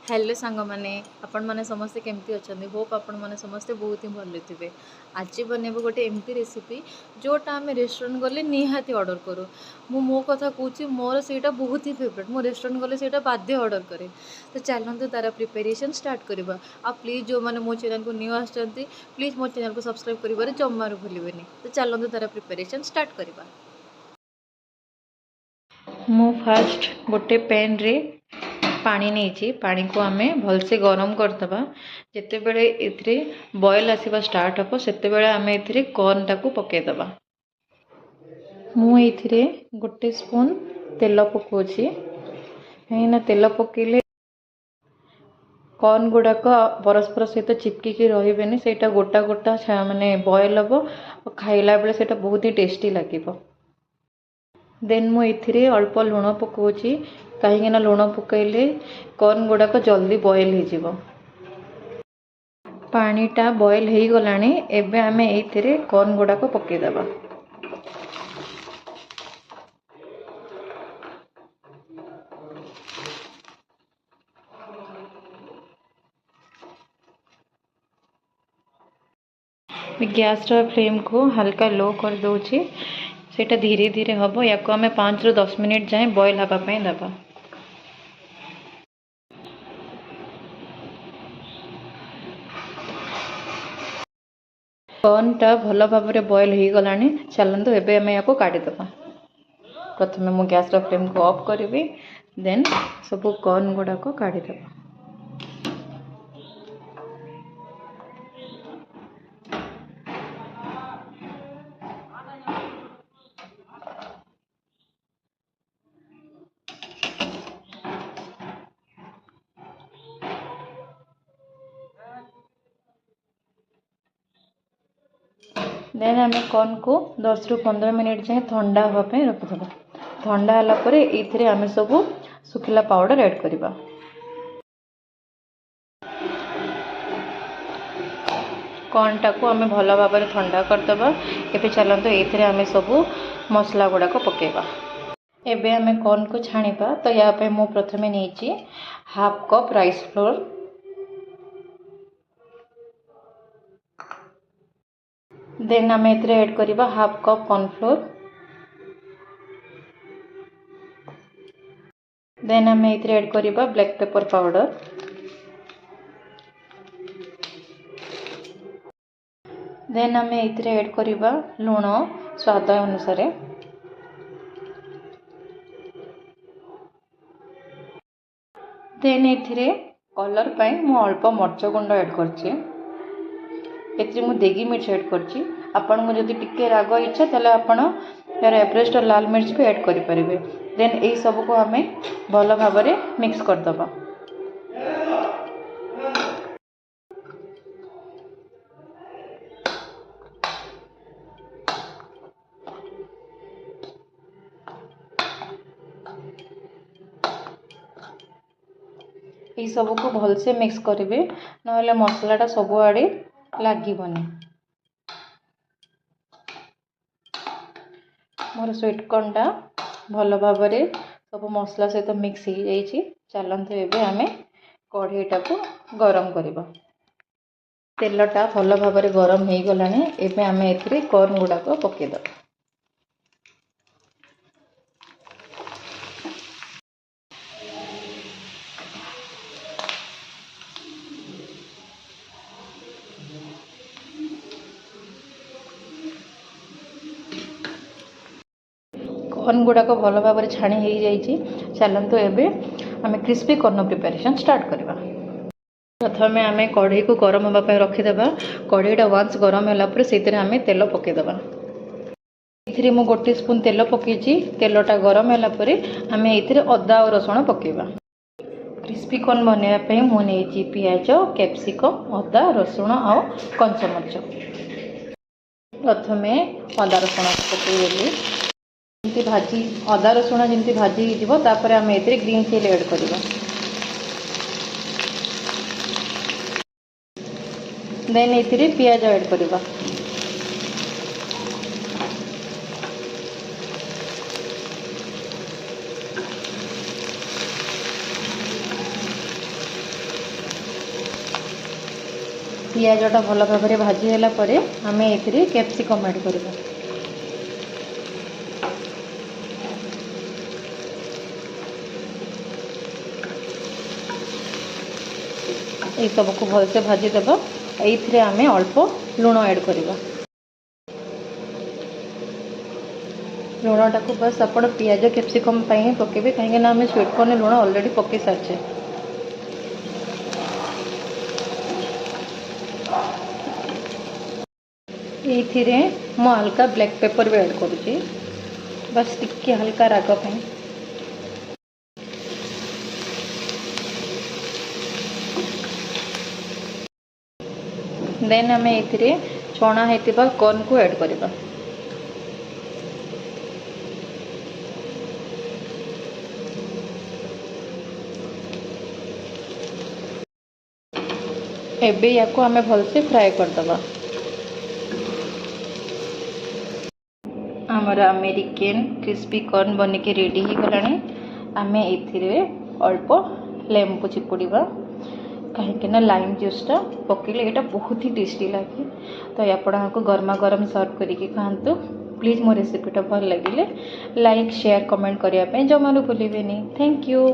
Hello सांग मैंने आपण मैंने समस्ते केमती अच्छा होप आपण मैंने समस्ते बहुत ही भल थे। आज बनइब गोटे एमती रेसिपी जोटा आम रेस्टोरेंट गले निहाती ऑर्डर करूँ। मो कथा कहूँ मोर से बहुत ही फेवरेट। मो रेस्टोरेंट गले से बाध्य ऑर्डर करे। तो चलते तार प्रिपेरेसन स्टार्ट करवा। आ प्लीज जो मैंने मो चैनल को न्यू आसती प्लीज मो चैनल को सब्सक्राइब कर जमार भूलें। तो चलते तार प्रिपेरेसन स्टार्ट करवा। मु फास्ट गोटे पैन रे पानी नहीं पानी को आमे भलसे गरम करदबा। जिते बेले इथिरे बॉयल आसीबा स्टार्ट हबो सेते बेले आमे इथिरे कॉर्न टाको पकेदबा। मु इथिरे गोटे स्पून तेल पकोछि कहीं तेल पकेले कॉर्न गुड़ाक परस्पर सहित चिपकिकी रही सेटा गोटा गोटा माने बॉयल हबो खाइला बेले सेटा बहुत ही टेस्टी लागिबो। देन मु इथिरे अल्प लुण पकोछि कहीं लुण पकईले कॉर्न गुड़ाक जल्दी बॉयल हो। पानीटा बॉयल हो गलानी एबे आमे एथिरे कॉर्न गुड़ाक पकेदबा। गैस फ्लेम को हल्का लो कर दूची सेटा धीरे धीरे हम या आम 5 ରୁ 10 मिनिट जाए बॉयल हाँपाई दबा। कॉर्नटा भल भाव में बॉयल हो गलानी चलतु एबे आम या काढ़ीदबा। प्रथमे मु गैस फ्लेम को ऑफ करी देन सब कॉर्न गुड़ाक काढ़ीदबा। देन आम कॉर्न को 10 ରୁ 15 मिनिट जाए ठंडा हाँपाई रखिदबा। ठंडा है ये आम सब सुखिला पाउडर ऐड करवा। कॉर्न टाको आम भल भाव में ठंडा करदबा। एबे चलते ये आम सब मसला गुड़ाक पकेबा। एबे आम कॉर्न को छाणीबा। तो या मु प्रथमे नहीं 1/2 कप राइस फ्लोर, देन आम एथरे ऐड करवा 1/2 कप कॉर्नफ्लोर, देन आम एथरे ऐड करवा ब्लैक पेपर पाउडर, देन आम एथरे ऐड करवा लुण स्वाद अनुसार, देन एथरे कलर पाई मु अल्प मर्च गुंड ऐड करछि। एथरे मु देगी मिर्च ऐड करछि। आपन को जदि टिके राग इच्छा ताले आपन यार एवरेस्ट और लाल मिर्च भी ऐड करि परिबे। देन एई सब को हमें भल भाव में मिक्स कर दबा। ये सब को भल से मिक्स करेंगे ना मसलाटा सब आड़े लगनी। मोर स्वीट कॉर्नटा भल भाव में सब मसला सहित मिक्स हो जाइए। चलते एबे आमे कढ़ईटा को गरम करवा। तेलटा भल भाव में गरम हो गलानी एबे आमे एथिरे कॉर्न गुड़ाक पकेदबा। कॉर्न गुड़ाक भल भाव में छाणी हो जाइए। चलतु एबे आमे क्रिस्पी कॉर्न प्रिपरेशन स्टार्ट करवा। प्रथमे आम कढ़ई को गरम हाँपाई रखीदे। कढ़ईटा वन्स गरम है से आम तेल पकईदबा। ये मु 1 स्पून तेल पकईची। तेलटा गरम है आम ये अदा और रसुण पकेबा। क्रिस्पी कॉर्न बनवाई मुझे पियाज, कैप्सिकम, अदा, रसुण आ कंचामरिच। प्रथमे अदा रसुण पकईदेली जमी भाजी अदा रसुण जमी भाजी होपर आम ये ग्रीन चिली ऐड करवा। देन ये पियाज ऐड करवा। पियाजटा भल भाव में भाजी है आम ए कैप्सिकम ऐड करवा। ये सबको भलसे भाजीदेव। ये आम अल्प लुण ऐड करवा। लुणटा को बस आपण पियाज कैप्सिकम ही पकेबे कहीं आम स्वीट कॉर्न लुण ऑलरेडी पके सारी। ये मु हल्का ब्लैक पेपर भी ऐड करुँची बस टिके हल्का राग पाई। देन आम ये छणा होता कॉर्न को ऐड करवा। एबे या को आम भलसे फ्राए करदबा। आमर अमेरिकन क्रिस्पी कॉर्न बनिके रेडी हो गलानी। आम ए अल्प लेंबू चिपुड़ा कहीं लाइम जूसटा पकेले यहाँ बहुत ही टेस्टी लगे। तो आपको गर्मा गर्म सर्व करके खातु। प्लीज़ मो रेसिपीटा भल लगे लाइक शेयर कमेंट करने जमारू भूलें। Thank you.